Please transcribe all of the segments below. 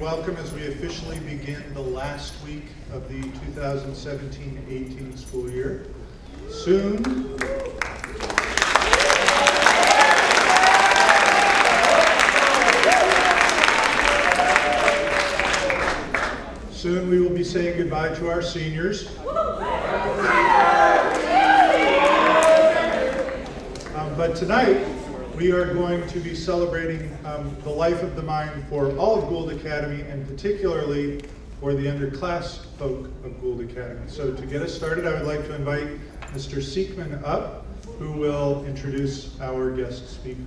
welcome as we officially begin the last week of the 2017-18 school year. Soon we will be saying goodbye to our seniors. But tonight, we are going to be celebrating the life of the mind for all of Gould Academy, and particularly for the underclass folk of Gould Academy. So to get us started, I would like to invite Mr. Seekman up, who will introduce our guest speaker.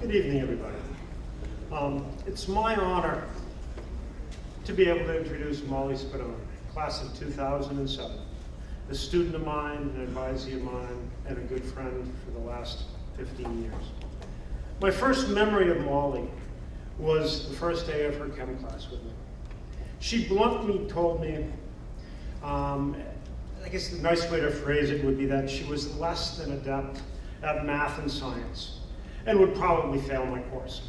Good evening, everybody. It's my honor to be able to introduce Molly Spadone, class of 2007, a student of mine, an advisee of mine, and a good friend for the last 15 years. My first memory of Molly was the first day of her chem class with me. She bluntly told me, I guess the nice way to phrase it would be that she was less than adept at math and science and would probably fail my course.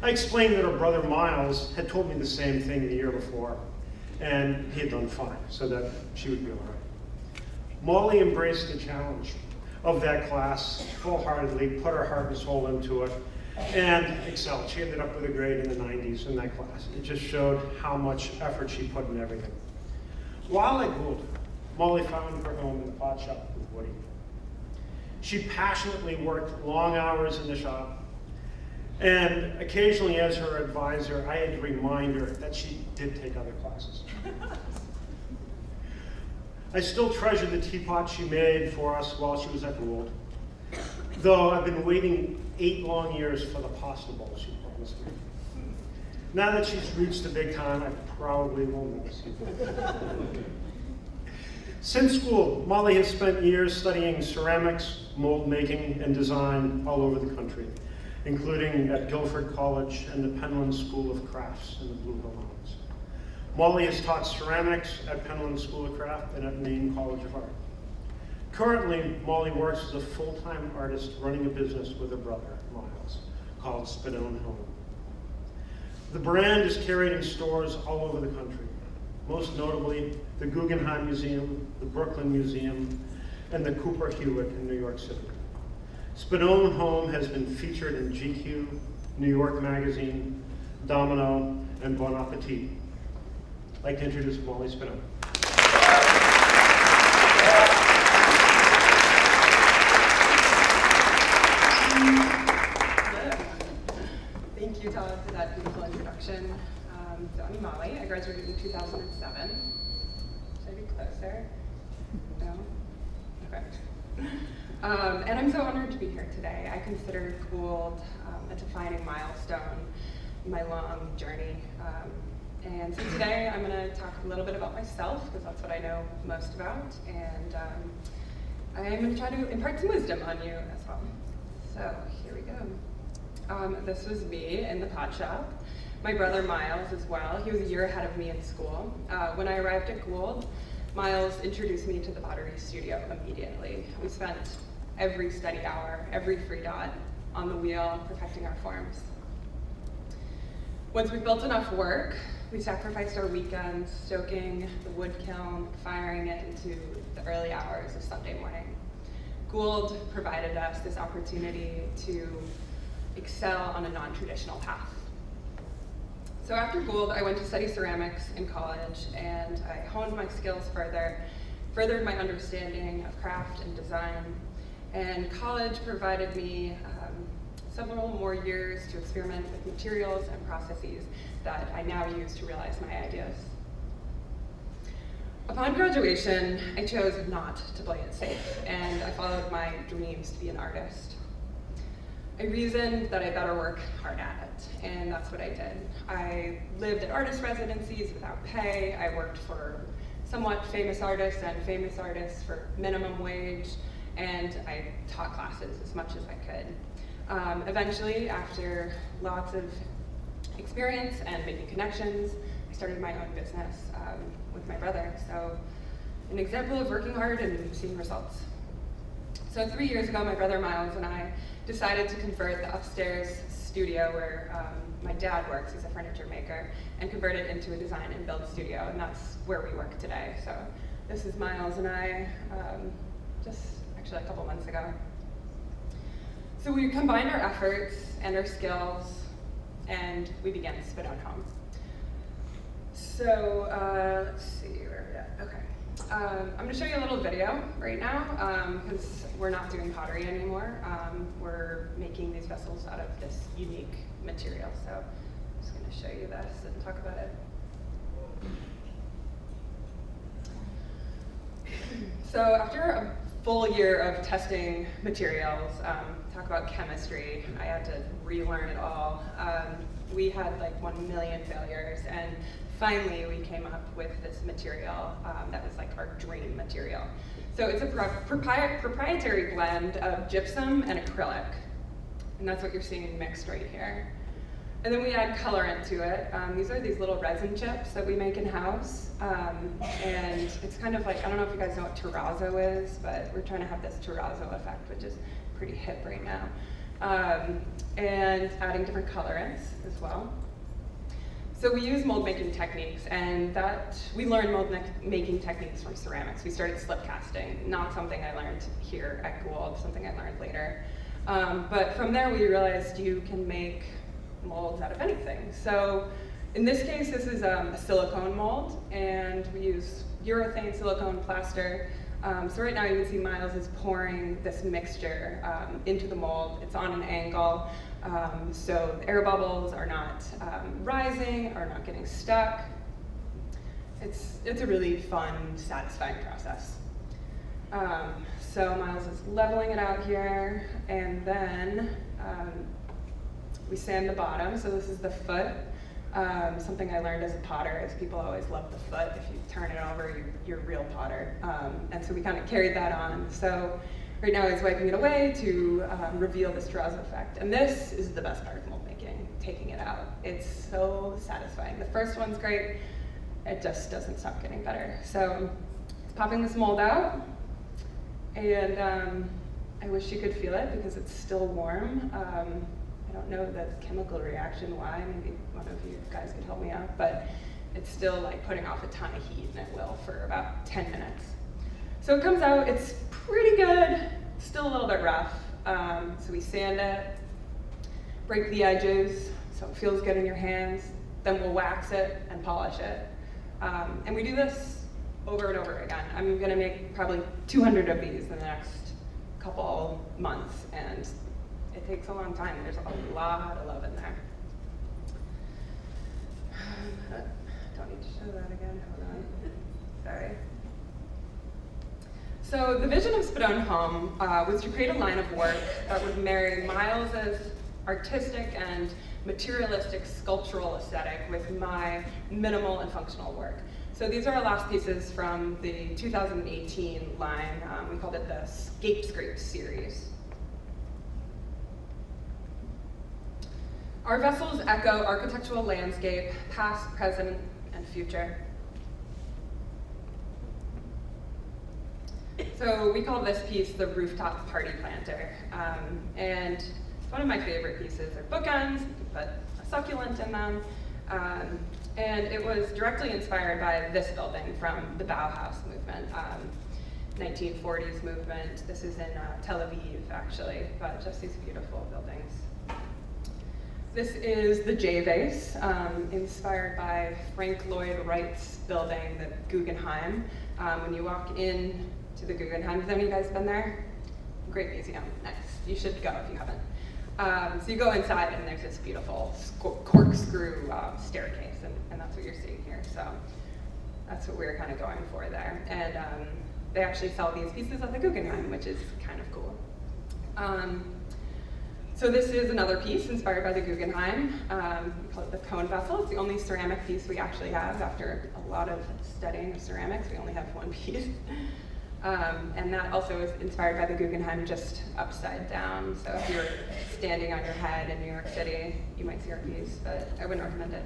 I explained that her brother Miles had told me the same thing the year before, and he had done fine, so that she would be all right. Molly embraced the challenge of that class full-heartedly, put her heart and soul into it, and excelled. She ended up with a grade in the 90s in that class. It just showed how much effort she put in everything. While at Gould, Molly found her home in the pot shop with Woody. She passionately worked long hours in the shop, and occasionally as her advisor, I had to remind her that she did take other classes. I still treasure the teapot she made for us while she was at Gould, though I've been waiting 8 long years for the pasta bowl she promised me. Now that she's reached the big time, I probably won't miss it. Since school, Molly has spent years studying ceramics, mold making, and design all over the country, including at Guilford College and the Penland School of Crafts in the Blue Hill Mountains. Molly has taught ceramics at Penland School of Craft and at Maine College of Art. Currently, Molly works as a full-time artist running a business with her brother, Miles, called Spadone Home. The brand is carried in stores all over the country, most notably the Guggenheim Museum, the Brooklyn Museum, and the Cooper Hewitt in New York City. Spadone Home has been featured in GQ, New York Magazine, Domino, and Bon Appetit. I'd like to introduce Molly Spadone. Thank you, Todd, for that beautiful introduction. So I'm Molly. I graduated in 2007. Should I be closer? No? Okay. And I'm so honored to be here today. I consider Gould a defining milestone in my long journey. And so today I'm going to talk a little bit about myself, because that's what I know most about. And I'm going to try to impart some wisdom on you as well. So here we go. This was me in the pot shop. My brother Miles as well. He was a year ahead of me in school. When I arrived at Gould, Miles introduced me to the pottery studio immediately. We spent every study hour, every free dot on the wheel, perfecting our forms. Once we built enough work, we sacrificed our weekends, stoking the wood kiln, firing it into the early hours of Sunday morning. Gould provided us this opportunity to excel on a non-traditional path. So after Gould, I went to study ceramics in college, and I honed my skills further, furthered my understanding of craft and design, and college provided me several more years to experiment with materials and processes that I now use to realize my ideas. Upon graduation, I chose not to play it safe, and I followed my dreams to be an artist. I reasoned that I better work hard at it, and that's what I did. I lived at artist residencies without pay. I worked for somewhat famous artists and famous artists for minimum wage, and I taught classes as much as I could. Eventually, after lots of experience and making connections, I started my own business with my brother. So an example of working hard and seeing results. So 3 years ago, my brother Miles and I decided to convert the upstairs studio where my dad works, he's a furniture maker, and convert it into a design and build studio, and that's where we work today. So this is Miles and I, just actually a couple months ago. So we combined our efforts and our skills, and we began Spadone Home. So let's see where we're at. Okay. I'm going to show you a little video right now because we're not doing pottery anymore. We're making these vessels out of this unique material. So I'm just going to show you this and talk about it. So after a full year of testing materials, talk about chemistry, I had to relearn it all. We had like 1 million failures, and finally we came up with this material that was like our dream material. So it's a proprietary blend of gypsum and acrylic, and that's what you're seeing mixed right here. And then we add colorant to it. These are these little resin chips that we make in-house. And it's kind of like, I don't know if you guys know what terrazzo is, but we're trying to have this terrazzo effect, which is pretty hip right now. And adding different colorants as well. So we use mold making techniques, and we learned mold making techniques from ceramics. We started slip casting, not something I learned here at Gould, something I learned later. But from there we realized you can make molds out of anything. So in this case, this is a silicone mold, and we use urethane silicone plaster. So right now you can see Miles is pouring this mixture into the mold. It's on an angle, so the air bubbles are not rising, are not getting stuck. It's a really fun, satisfying process. So Miles is leveling it out here, and then we sand the bottom. So this is the foot. Something I learned as a potter is people always love the foot. If you turn it over, you're a real potter. And so we kind of carried that on. So right now he's wiping it away to reveal this terrazzo effect. And this is the best part of mold making, taking it out. It's so satisfying. The first one's great. It just doesn't stop getting better. So it's popping this mold out. And I wish you could feel it because it's still warm. I don't know the chemical reaction why, maybe one of you guys could help me out, but it's still like putting off a ton of heat, and it will for about 10 minutes. So it comes out, it's pretty good, still a little bit rough. So we sand it, break the edges so it feels good in your hands, then we'll wax it and polish it. And we do this over and over again. I'm gonna make probably 200 of these in the next couple months, and it takes a long time. There's a lot of love in there. Don't need to show that again, hold on. Sorry. So the vision of Spadone Home was to create a line of work that would marry Miles's artistic and materialistic sculptural aesthetic with my minimal and functional work. So these are our last pieces from the 2018 line. We called it the Scape Scrape series. Our vessels echo architectural landscape, past, present, and future. So we call this piece the Rooftop Party Planter. And it's one of my favorite pieces. They're bookends, you can put a succulent in them. And it was directly inspired by this building from the Bauhaus movement, 1940s movement. This is in Tel Aviv, actually, but just these beautiful buildings. This is the J vase, inspired by Frank Lloyd Wright's building, the Guggenheim. When you walk in to the Guggenheim, has any of you guys been there? Great museum, nice. You should go if you haven't. So you go inside and there's this beautiful corkscrew staircase, and that's what you're seeing here. So that's what we're kind of going for there. And they actually sell these pieces at the Guggenheim, which is kind of cool. So this is another piece inspired by the Guggenheim. We call it the cone vessel. It's the only ceramic piece we actually have. After a lot of studying of ceramics, we only have one piece. And that also is inspired by the Guggenheim, just upside down. So if you're standing on your head in New York City, you might see our piece, but I wouldn't recommend it.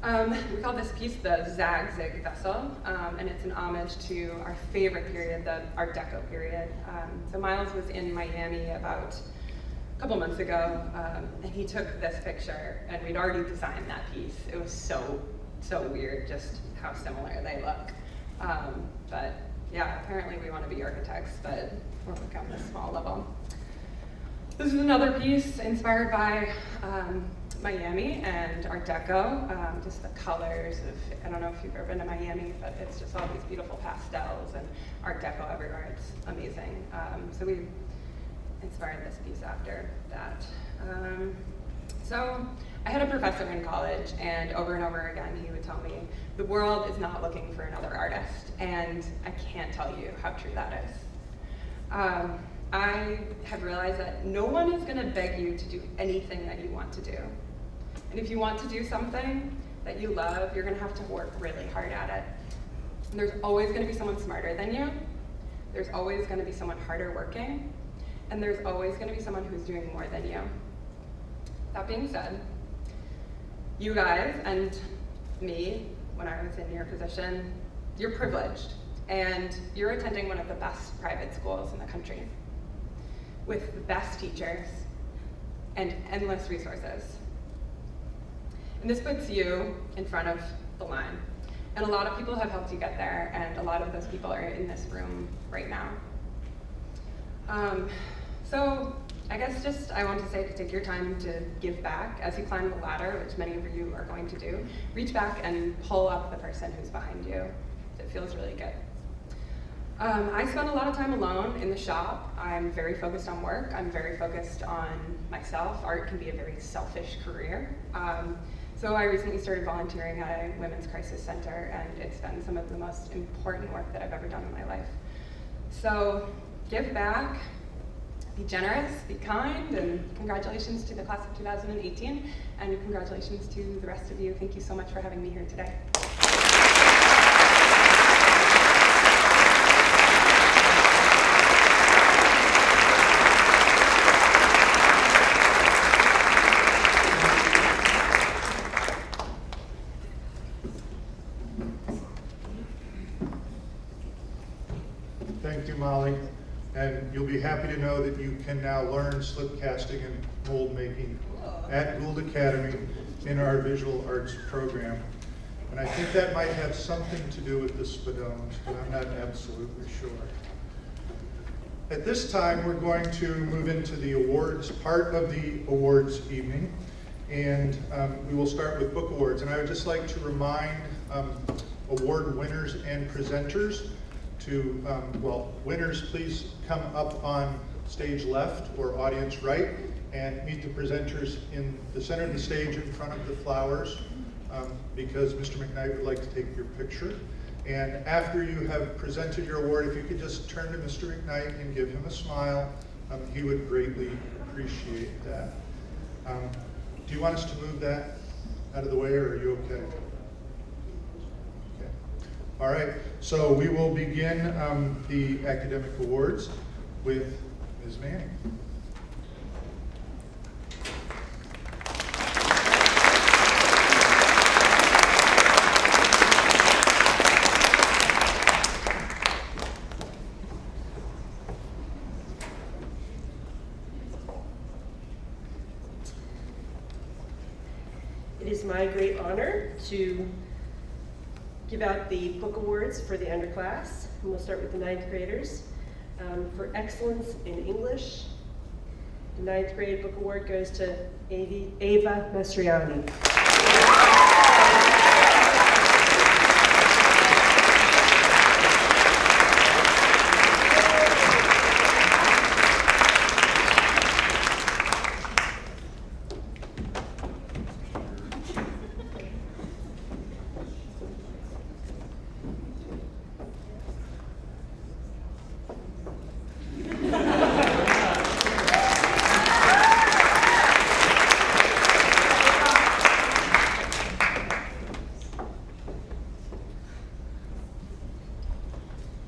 We call this piece the Zag Zig Vessel, and it's an homage to our favorite period, the Art Deco period. So Miles was in Miami about a couple months ago, and he took this picture, and we'd already designed that piece. It was so weird just how similar they look. But yeah, apparently we want to be architects, but we're working on this small level. This is another piece inspired by Miami and Art Deco, just the colors of, I don't know if you've ever been to Miami, but it's just all these beautiful pastels and Art Deco everywhere. It's amazing. So we inspired this piece after that. So I had a professor in college, and over again he would tell me, the world is not looking for another artist, and I can't tell you how true that is. I have realized that no one is going to beg you to do anything that you want to do. And if you want to do something that you love, you're going to have to work really hard at it. And there's always going to be someone smarter than you. There's always going to be someone harder working. And there's always going to be someone who's doing more than you. That being said, you guys and me, when I was in your position, you're privileged. And you're attending one of the best private schools in the country, with the best teachers and endless resources. And this puts you in front of the line. And a lot of people have helped you get there, and a lot of those people are in this room right now. So I guess just I want to say to take your time to give back as you climb the ladder, which many of you are going to do. Reach back and pull up the person who's behind you. It feels really good. I spend a lot of time alone in the shop. I'm very focused on work. I'm very focused on myself. Art can be a very selfish career. So I recently started volunteering at a women's crisis center, and it's been some of the most important work that I've ever done in my life. So give back, be generous, be kind, and congratulations to the class of 2018, and congratulations to the rest of you. Thank you so much for having me here today. Thank you, Molly. And you'll be happy to know that you can now learn slip casting and mold making at Gould Academy in our visual arts program. And I think that might have something to do with the Spadones, but I'm not absolutely sure. At this time, we're going to move into the awards part of the awards evening. And we will start with book awards. And I would just like to remind award winners and presenters to, winners, please come up on stage left or audience right and meet the presenters in the center of the stage in front of the flowers, because Mr. McKnight would like to take your picture. And after you have presented your award, if you could just turn to Mr. McKnight and give him a smile, he would greatly appreciate that. Do you want us to move that out of the way, or are you okay? All right, so we will begin the academic awards with Ms. Manning. It is my great honor to give out the book awards for the underclass. And we'll start with the 9th graders. For excellence in English, the 9th grade book award goes to Ava Mastriani.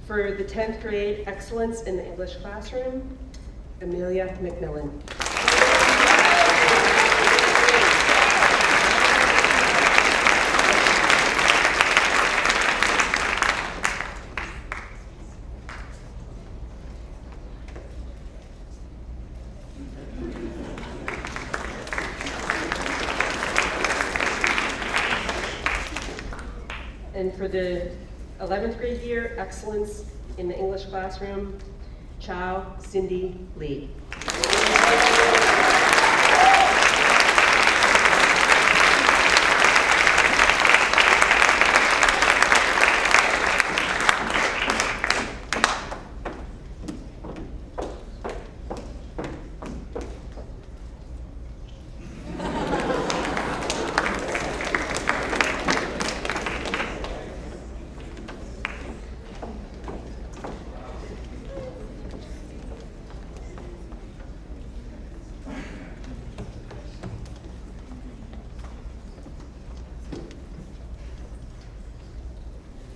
For the 10th grade, excellence in the English classroom, Amelia McMillan. And for the 11th grade year, excellence in the English classroom, Chow Cindy Lee.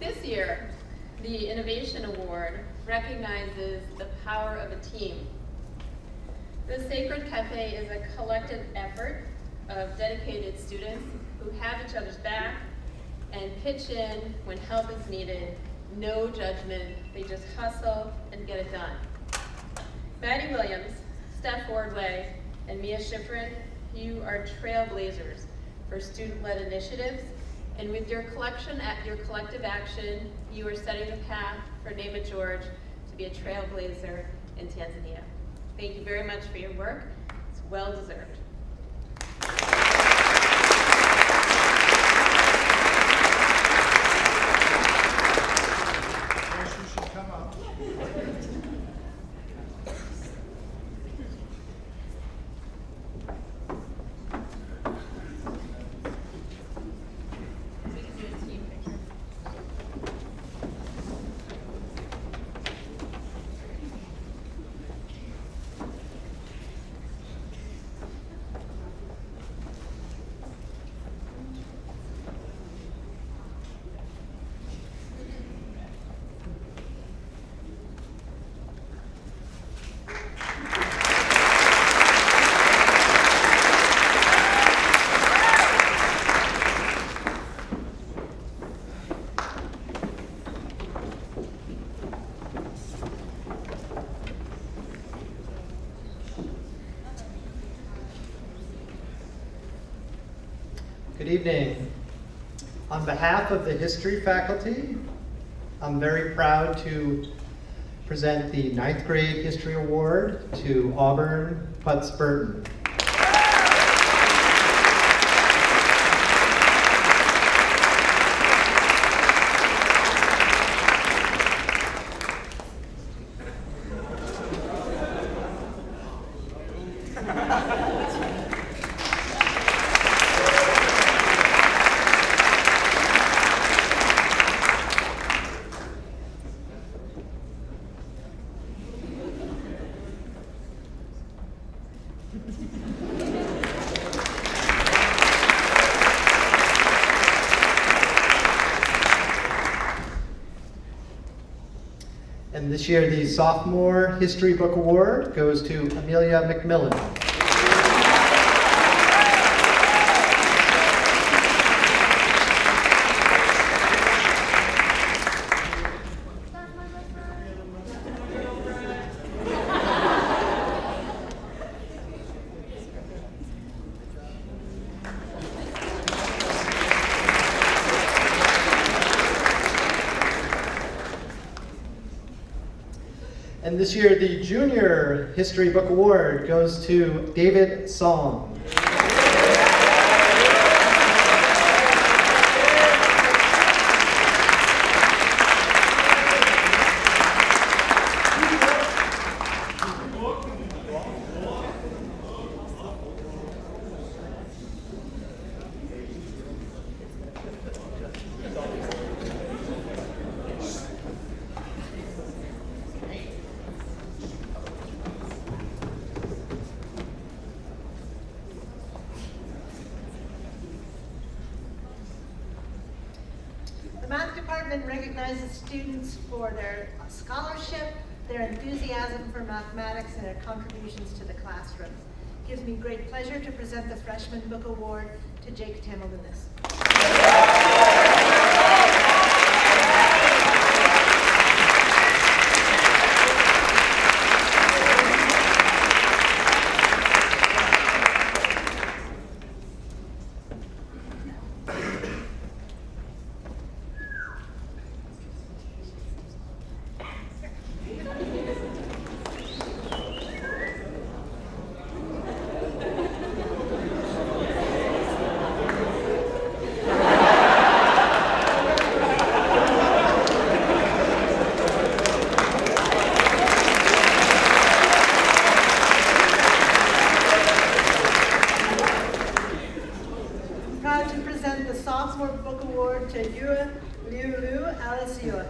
This year, the Innovation Award recognizes the power of a team. The Sacred Cafe is a collective effort of dedicated students who have each other's back and pitch in when help is needed. No judgment, they just hustle and get it done. Maddie Williams, Steph Wardway, and Mia Schifrin, you are trailblazers for student-led initiatives. And with your collective action, you are setting the path for Name It George to be a trailblazer in Tanzania. Thank you very much for your work. It's well deserved. Yes, you should come up. We can do a team picture. Good evening. On behalf of the history faculty, I'm very proud to present the 9th grade history award to Auburn Putz Burton. And this year, the Sophomore History Book Award goes to Amelia McMillan. And this year, the Junior History Book Award goes to David Song. The math department recognizes students for their scholarship, their enthusiasm for mathematics, and their contributions to the classroom. It gives me great pleasure to present the Freshman Book Award to Jake Tamaldunas. proud to present the Sophomore Book Award to Yue Liu Lu, Alice Yue.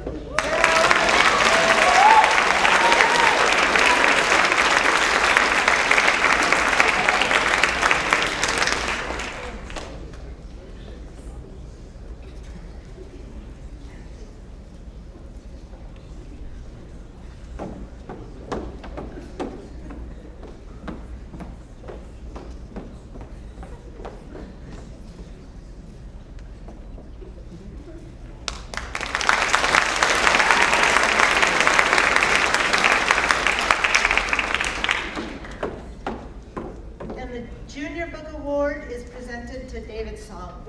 Junior Book Award is presented to David Song.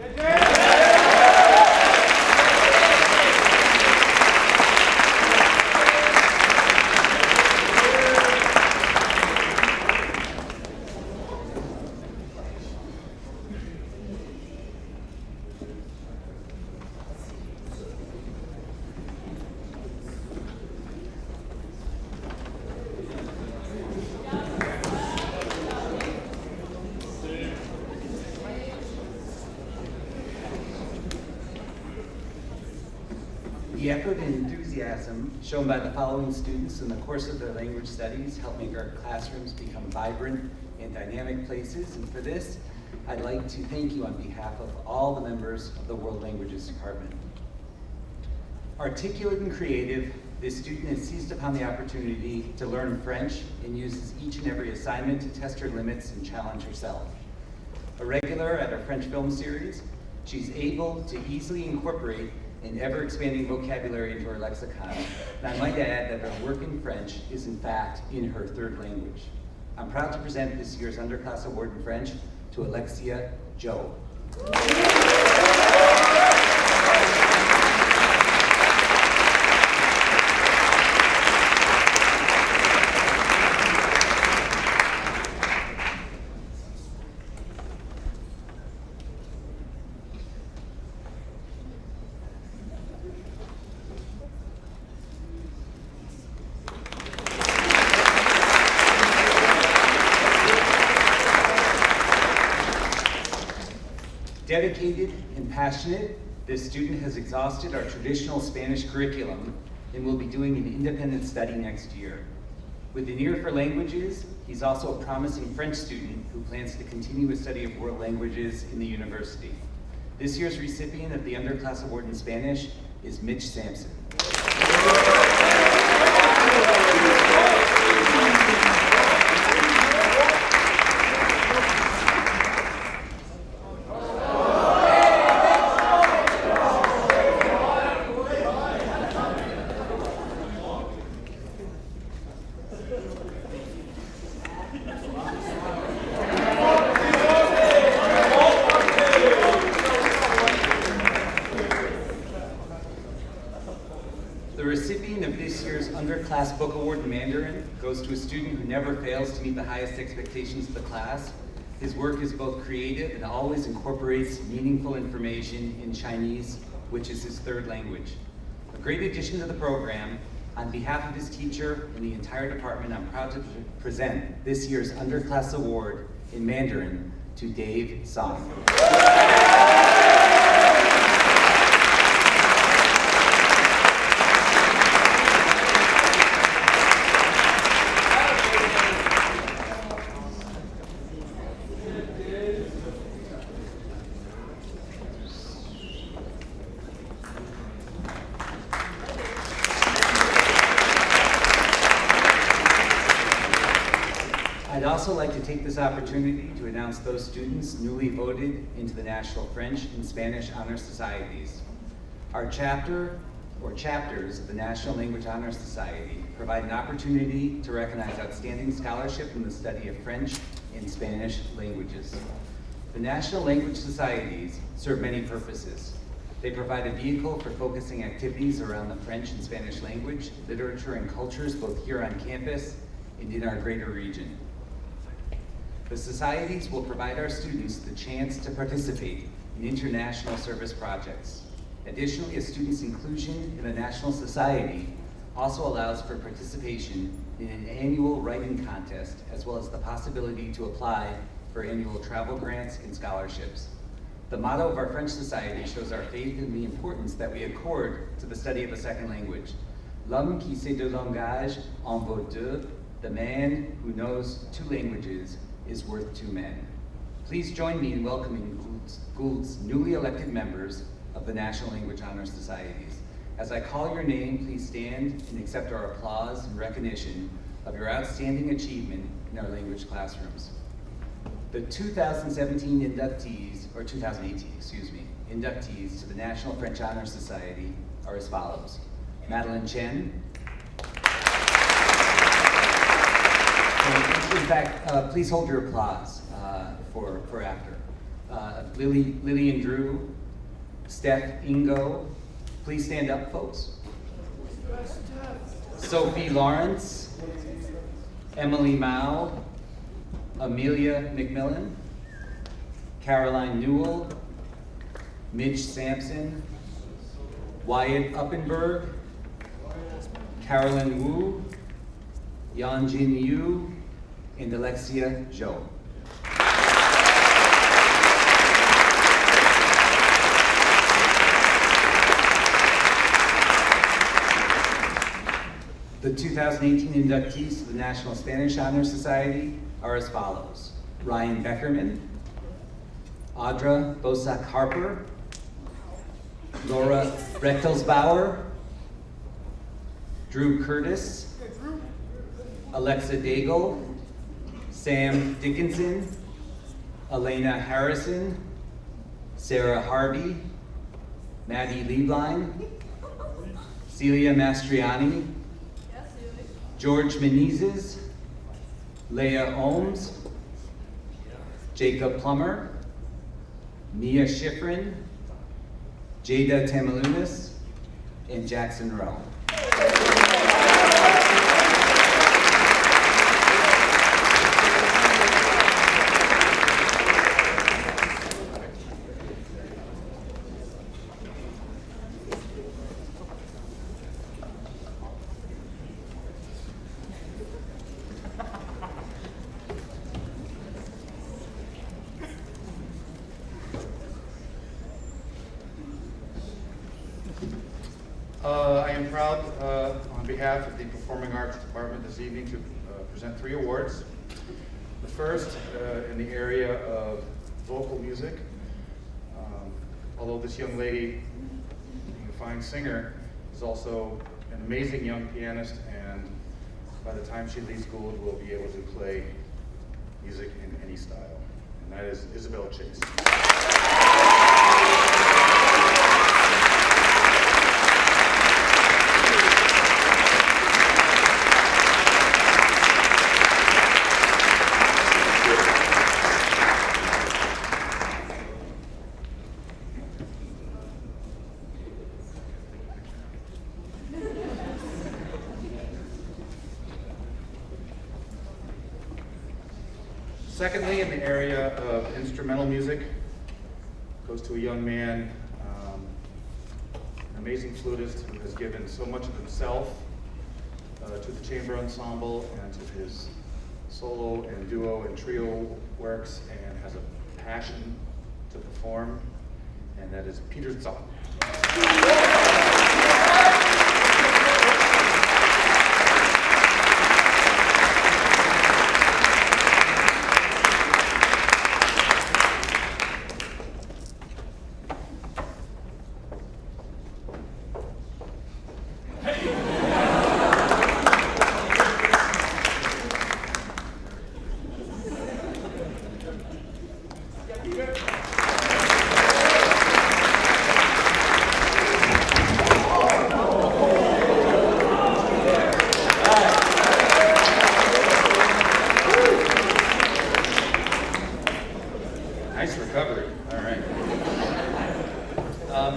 The effort and enthusiasm shown by the following students in the course of their language studies help make our classrooms become vibrant and dynamic places. And for this, I'd like to thank you on behalf of all the members of the World Languages Department. Articulate and creative, this student has seized upon the opportunity to learn French and uses each and every assignment to test her limits and challenge herself. A regular at our French film series, she's able to easily incorporate an ever-expanding vocabulary into her lexicon. And I might add that her work in French is in fact in her third language. I'm proud to present this year's Underclass Award in French to Alexia Joe. Dedicated and passionate, this student has exhausted our traditional Spanish curriculum and will be doing an independent study next year. With an ear for languages, he's also a promising French student who plans to continue his study of world languages in the university. This year's recipient of the Underclass Award in Spanish is Mitch Sampson. The recipient of this year's Underclass Book Award in Mandarin goes to a student who never fails to meet the highest expectations of the class. His work is both creative and always incorporates meaningful information in Chinese, which is his third language. A great addition to the program. On behalf of his teacher and the entire department, I'm proud to present this year's Underclass Award in Mandarin to Dave Song. I'd also like to take this opportunity to announce those students newly voted into the National French and Spanish Honor Societies. Our chapter, or chapters, of the National Language Honor Society provide an opportunity to recognize outstanding scholarship in the study of French and Spanish languages. The National Language Societies serve many purposes. They provide a vehicle for focusing activities around the French and Spanish language, literature, and cultures both here on campus and in our greater region. The societies will provide our students the chance to participate in international service projects. Additionally, a student's inclusion in a national society also allows for participation in an annual writing contest, as well as the possibility to apply for annual travel grants and scholarships. The motto of our French Society shows our faith in the importance that we accord to the study of a second language. L'homme qui sait deux langages en vaut deux. The man who knows two languages is worth two men. Please join me in welcoming Gould's newly elected members of the National Language Honor Societies. As I call your name, please stand and accept our applause and recognition of your outstanding achievement in our language classrooms. The 2017 inductees, or 2018, excuse me, inductees to the National French Honor Society are as follows. Madeline Chen. In fact, please hold your applause for after. Lillian Drew, Steph Ingo. Please stand up, folks. Sophie Lawrence, Emily Mao, Amelia McMillan, Caroline Newell, Midge Sampson, Wyatt Uppenberg, Carolyn Wu, Yanjin Yu, and Alexia Zhou. The 2018 inductees to the National Spanish Honor Society are as follows. Ryan Beckerman, Audra Bosak-Harper, Laura Rechtelsbauer, Drew Curtis, Alexa Daigle, Sam Dickinson, Elena Harrison, Sarah Harvey, Maddie Lieblein, Celia Mastriani, George Menezes, Leah Ohms, Jacob Plummer, Mia Schifrin, Jada Tamalunas, and Jackson Rowe. I am proud on behalf of the Performing Arts Department this evening to present 3 awards. The first in the area of vocal music. Although this young lady, being a fine singer, is also an amazing young pianist, and by the time she leaves Gould, will be able to play music in any style. And that is Isabel Chase. Secondly, in the area of instrumental music, goes to a young man, an amazing flutist who has given so much of himself to the chamber ensemble and to his solo and duo and trio works, and has a passion to perform, and that is Peter Zoll. Nice recovery. All right.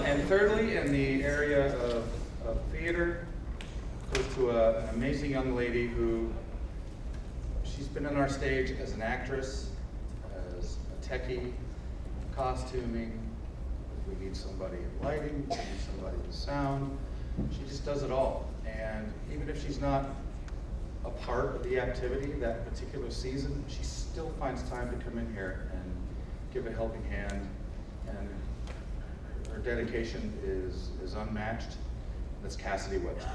And thirdly, in the area of theater, goes to an amazing young lady who, she's been on our stage as an actress, as a techie, costuming. If we need somebody in lighting, if we need somebody with sound, she just does it all. And even if she's not a part of the activity that particular season, she still finds time to come in here and give a helping hand. And dedication is unmatched. That's Cassidy Webster.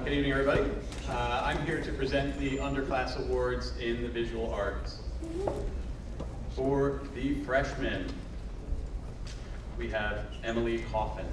Good evening, everybody. I'm here to present the Underclass Awards in the Visual Arts. For the freshmen, we have Emily Coffin.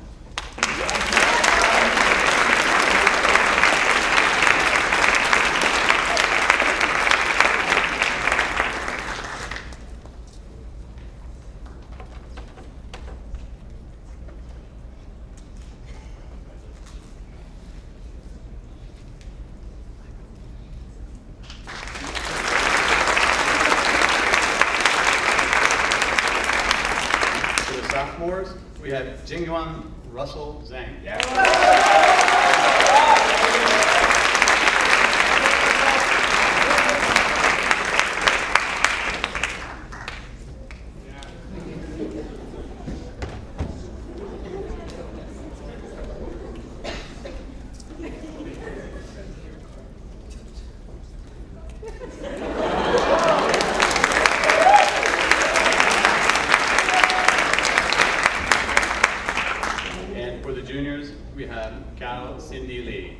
Sophomores, we have Jingyuan Russell Zhang. Juniors, we have Cao Cindy Lee.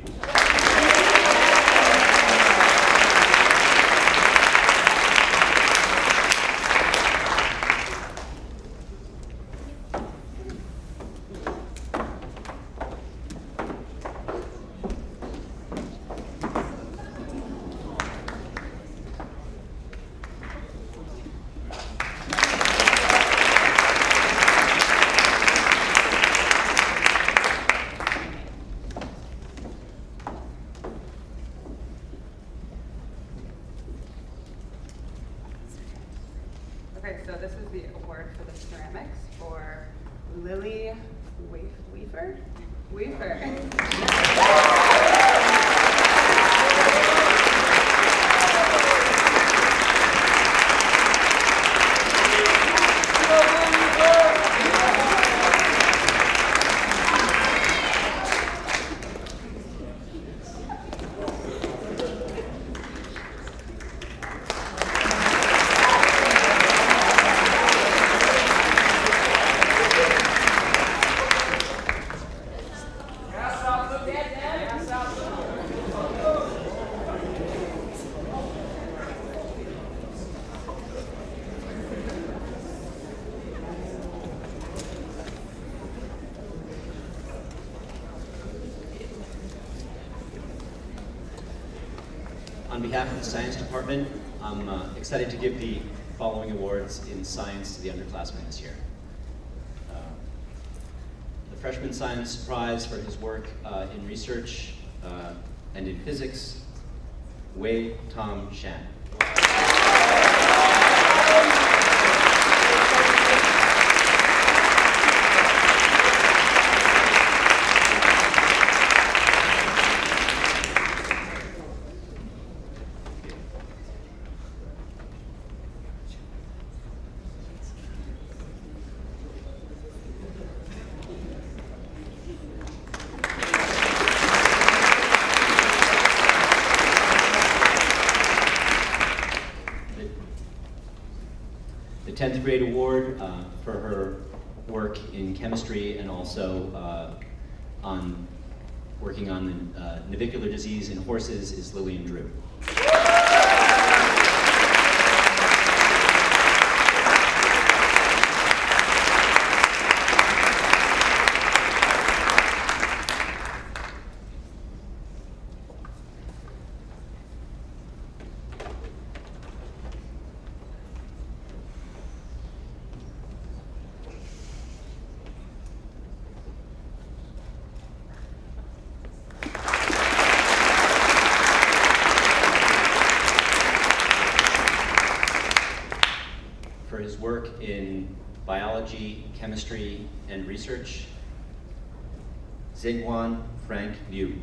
Okay, so this is the award for the ceramics for Lily Weaver. On behalf of the Science Department, I'm excited to give the following awards in science to the underclassmen this year. The Freshman Science Prize for his work in research and in physics, Wei Tom Shan. The 10th grade award for her work in chemistry and also on working on the navicular disease in horses is Lillian Drew. Biology, Chemistry, and Research, Ziguan Frank Liu.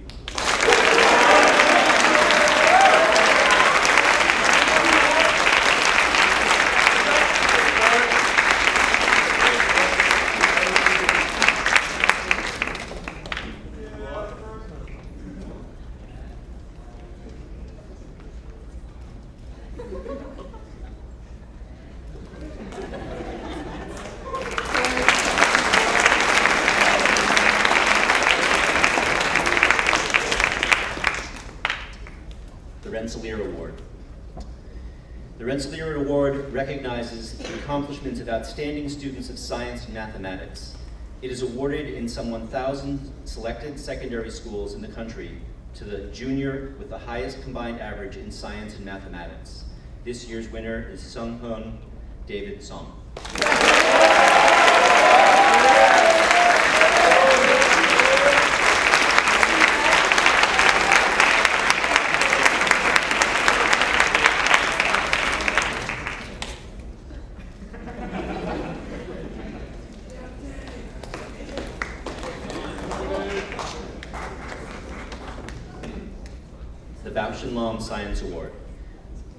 Rensselaer Award. The Rensselaer Award recognizes the accomplishments of outstanding students of science and mathematics. It is awarded in some 1,000 selected secondary schools in the country to the junior with the highest combined average in science and mathematics. This year's winner is Sung-Hoon David Song. The Bausch and Lomb Science Award.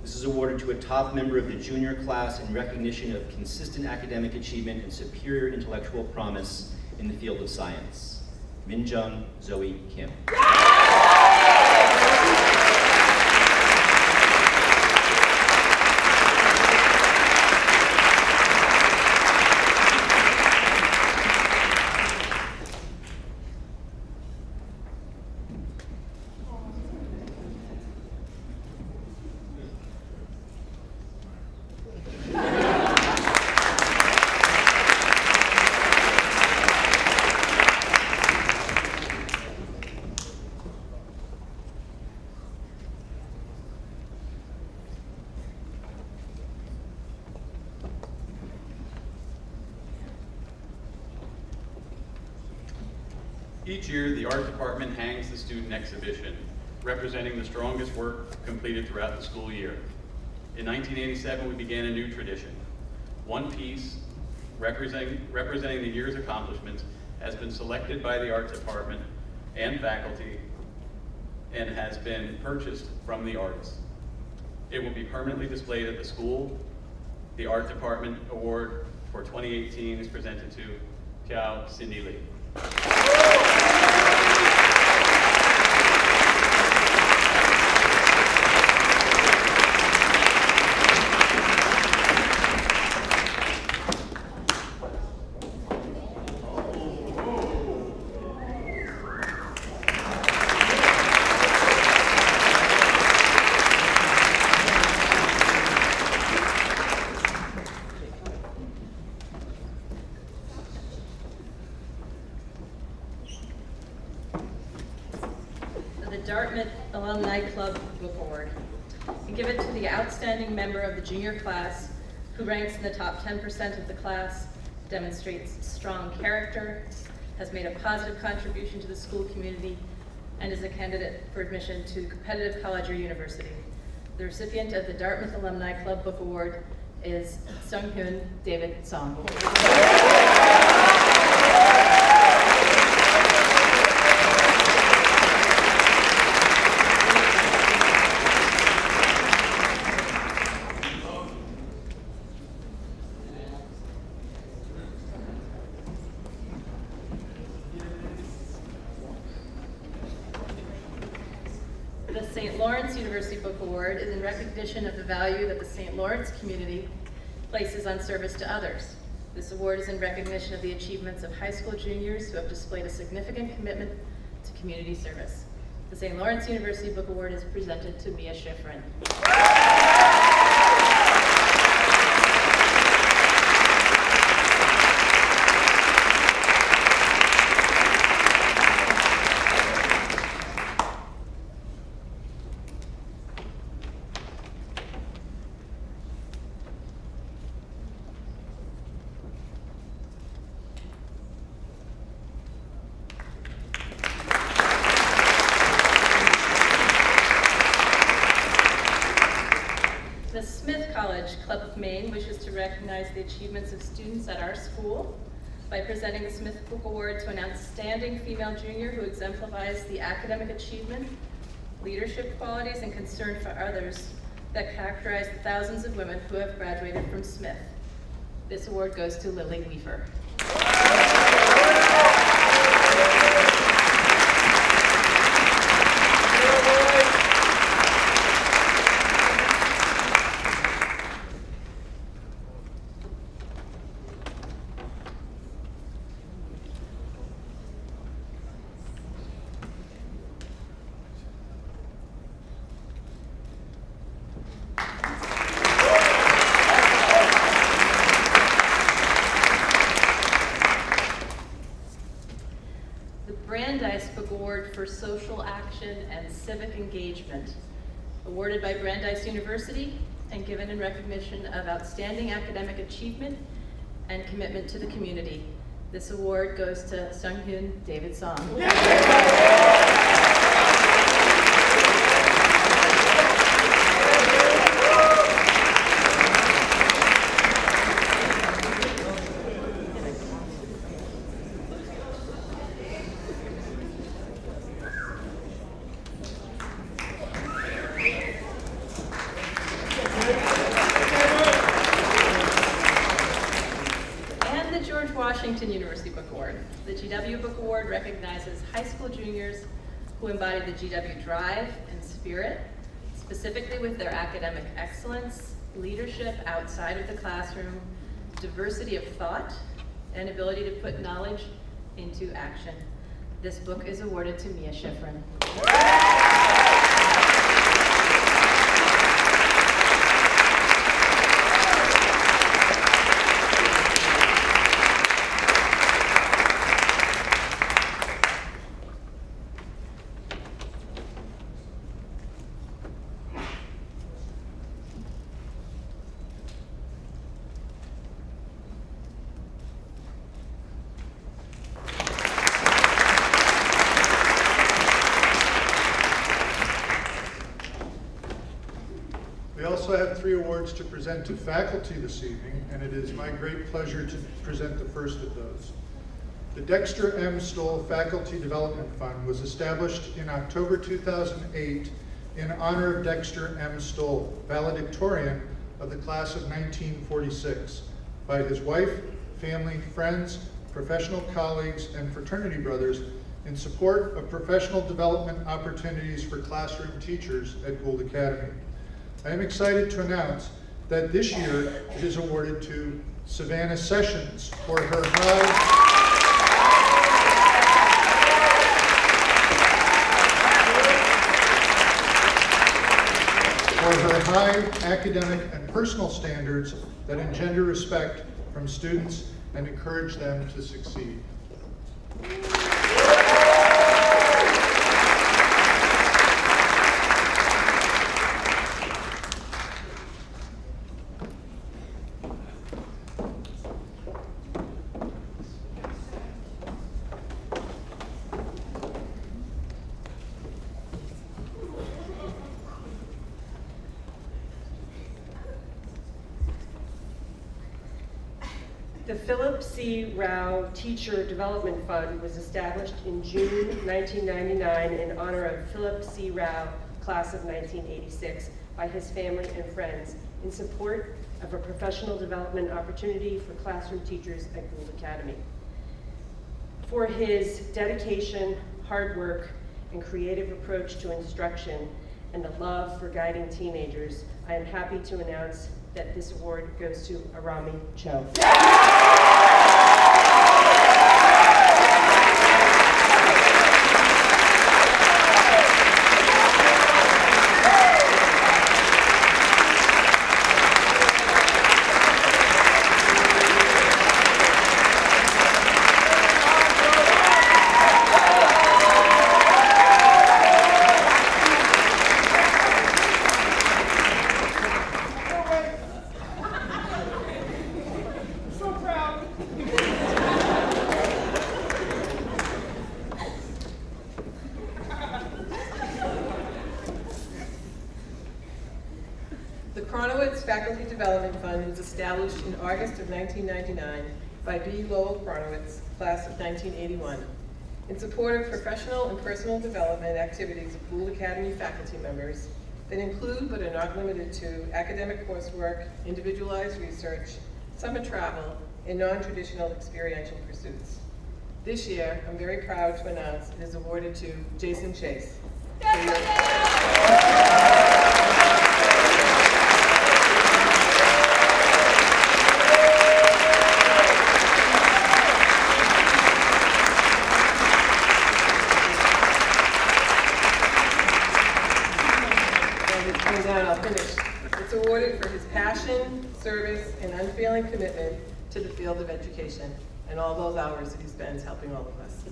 This is awarded to a top member of the junior class in recognition of consistent academic achievement and superior intellectual promise in the field of science. Minjung Zoe Kim. Each year, the art department hangs the student exhibition, representing the strongest work completed throughout the school year. In 1987, we began a new tradition. One piece representing the year's accomplishments has been selected by the art department and faculty and has been purchased from the artist. It will be permanently displayed at the school. The art department award for 2018 is presented to Kiao Cindy Lee. Alumni Club Book Award. We give it to the outstanding member of the junior class who ranks in the top 10% of the class, demonstrates strong character, has made a positive contribution to the school community, and is a candidate for admission to competitive college or university. The recipient of the Dartmouth Alumni Club Book Award is Sung-Hoon David Song. The St. Lawrence University Book Award is in recognition of the value that the St. Lawrence community places on service to others. This award is in recognition of the achievements of high school juniors who have displayed a significant commitment to community service. The St. Lawrence University Book Award is presented to Mia Schifrin. Club of Maine wishes to recognize the achievements of students at our school by presenting the Smith Book Award to an outstanding female junior who exemplifies the academic achievement, leadership qualities, and concern for others that characterize the thousands of women who have graduated from Smith. This award goes to Lily Weaver. Brandeis Book Award for Social Action and Civic Engagement, awarded by Brandeis University and given in recognition of outstanding academic achievement and commitment to the community. This award goes to Sunghyun David Song. Washington University Book Award. The GW Book Award recognizes high school juniors who embody the GW drive and spirit, specifically with their academic excellence, leadership outside of the classroom, diversity of thought, and ability to put knowledge into action. This book is awarded to Mia Schifrin. We also have 3 awards to present to faculty this evening, and it is my great pleasure to present the first of those. The Dexter M. Stoll Faculty Development Fund was established in October 2008 in honor of Dexter M. Stoll, valedictorian of the class of 1946, by his wife, family, friends, professional colleagues, and fraternity brothers in support of professional development opportunities for classroom teachers at Gould Academy. I am excited to announce that this year it is awarded to Savannah Sessions for her high academic and personal standards that engender respect from students and encourage them to succeed. The Philip C. Rao Teacher Development Fund was established in June 1999 in honor of Philip C. Rao, class of 1986, by his family and friends in support of a professional development opportunity for classroom teachers at Gould Academy. For his dedication, hard work, and creative approach to instruction, and a love for guiding teenagers, I am happy to announce that this award goes to Arami Cho. So proud. Development Fund was established in August of 1999 by B. Lowell Kronowitz, class of 1981, in support of professional and personal development activities of Gould Academy faculty members that include but are not limited to academic coursework, individualized research, summer travel, and non-traditional experiential pursuits. This year, I'm very proud to announce it is awarded to Jason Chase. I'll finish. It's awarded for his passion, service, and unfailing commitment to the field of education and all those hours that he spends helping all of us.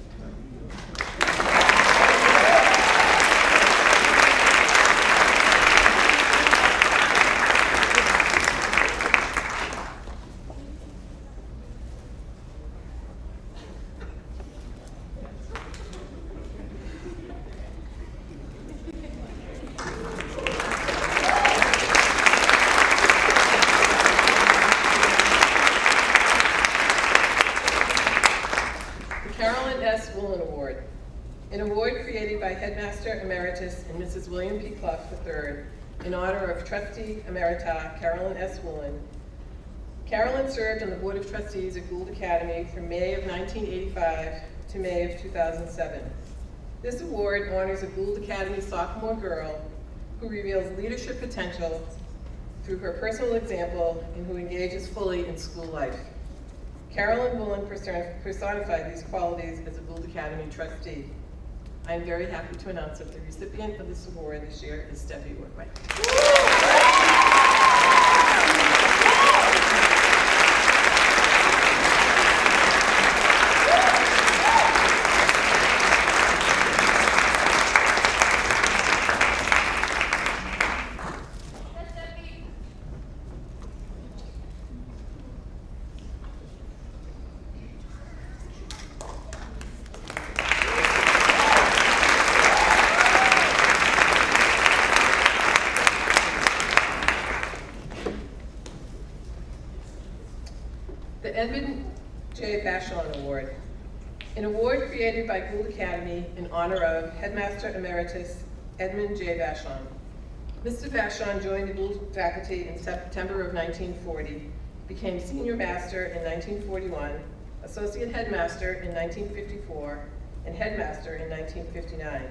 An award created by Headmaster Emeritus and Mrs. William P. Clough III in honor of Trustee Emerita Carolyn S. Woolen. Carolyn served on the Board of Trustees at Gould Academy from May of 1985 to May of 2007. This award honors a Gould Academy sophomore girl who reveals leadership potential through her personal example and who engages fully in school life. Carolyn Woolen personified these qualities as a Gould Academy trustee. I am very happy to announce that the recipient of this award this year is Steffi Workway. The Edmund J. Bausch Award, an award created by Gould Academy in honor of Headmaster Emeritus Edmund J. Bausch. Mr. Bausch joined the Gould faculty in September of 1940, became Senior Master in 1941, Associate Headmaster in 1954, and Headmaster in 1959.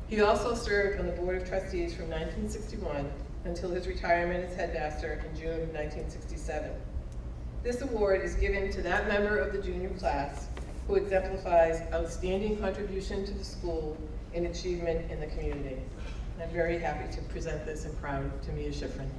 He also served on the Board of Trustees from 1961 until his retirement as Headmaster in June of 1967. This award is given to that member of the junior class who exemplifies outstanding contribution to the school and achievement in the community. And I'm very happy to present this and proud to Mia Schifrin.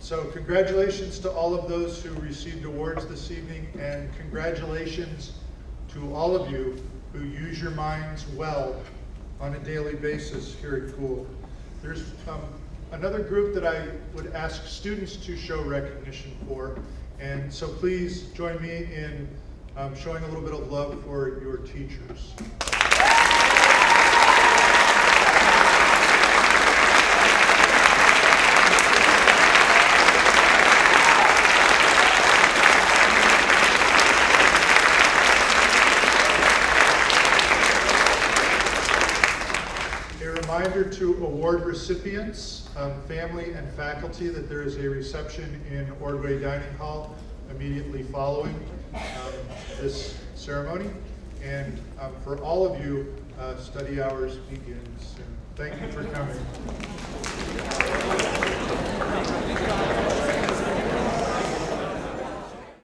So congratulations to all of those who received awards this evening, and congratulations to all of you who use your minds well on a daily basis here at Gould. There's another group that I would ask students to show recognition for, and so please join me in showing a little bit of love for your teachers. Reminder to award recipients, family and faculty, that there is a reception in Ordway Dining Hall immediately following this ceremony. And for all of you, study hours begin soon. Thank you for coming.